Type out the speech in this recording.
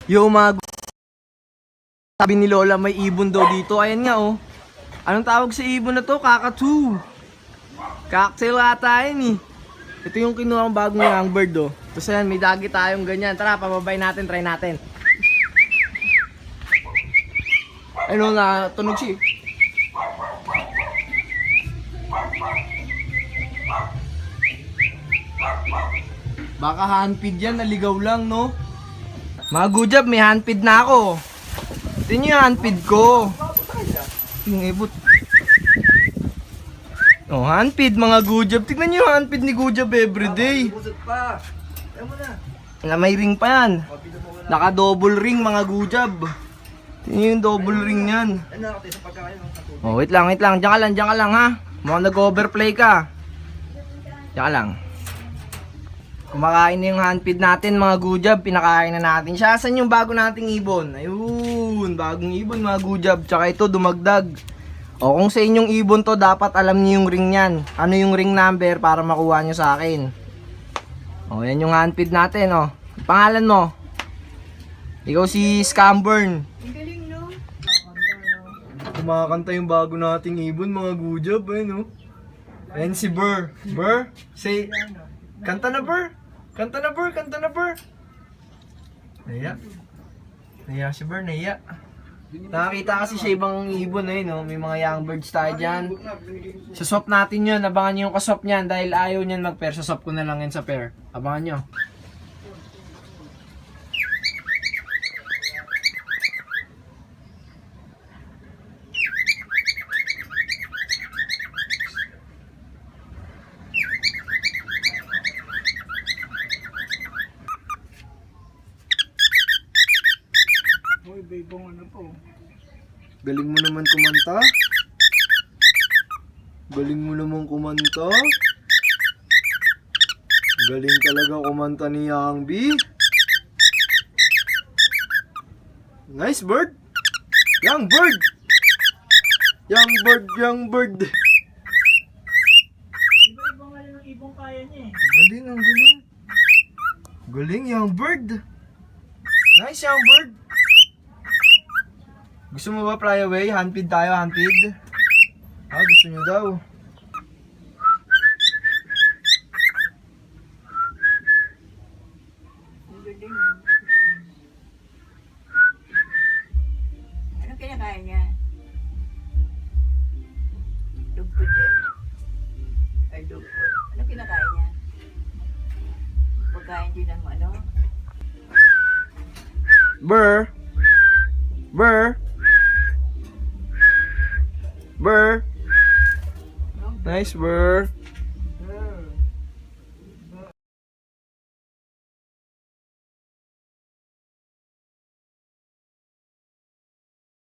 Yo mga sabi ni Lola may ibon daw dito. Ayan nga oh. Anong tawag sa ibon na to? Kakatu. Cocktail ata yun eh. Ito yung kinuha kong bagong young bird oh. Tapos ayan, may dagi tayong ganyan. Tara, pababay natin, try natin. Ano na, tunog siya. Baka handpid yan, naligaw lang no. Mga good job, may handpid na ako. Ito yung handpid ko. Yung ibot. Oh, handpid mga good job. Tignan nyo yung handpid ni good job everyday. Na may ring pa yan. Naka double ring mga good job. Tignan yung double ring yan. Oh, wait lang. Diyan ka lang ha. Mukhang nag-overplay ka. Diyan ka lang. Kumakain na yung handpid natin mga good job. Pinakain na natin siya. Saan yung bago nating ibon? Ayun, bagong ibon mga good job. Tsaka ito dumagdag. O kung sa inyong ibon to, dapat alam niyo yung ring yan. Ano yung ring number para makuha nyo sa akin. O yan yung handpid natin o. Pangalan mo? Ikaw si Scamburn. Ang galing, no? Kumakanta yung bago nating ibon mga good job. Ayun o. Ayan si Burr. Burr? Say, kanta na Burr. Kanta na Burr. Naiya si Burr, naiya. Nakakita kasi siya ibang ibon eh, no? May mga young birds tayo dyan. Sa swap natin yun, abangan nyo yung kaswap niyan dahil ayaw niyan mag-pair. Sa swap ko na lang yan sa pair. Abangan nyo. Uy, baybong ano po. Galing mo naman kumanta. Galing talaga kumanta ni Young B. Nice bird. Young bird. Iba-ibang ano ng ibong kaya niya eh. Galing. Galing, young bird. Nice, young bird. Gusto mo ba fly away? Handpid tayo, handpid. Gusto nyo daw. Ang galing. Anong kinakain niya? Dugput eh. Ay, dugput. Anong kinakain niya? Pagkain din ng ano? Burr. Nice, Burr.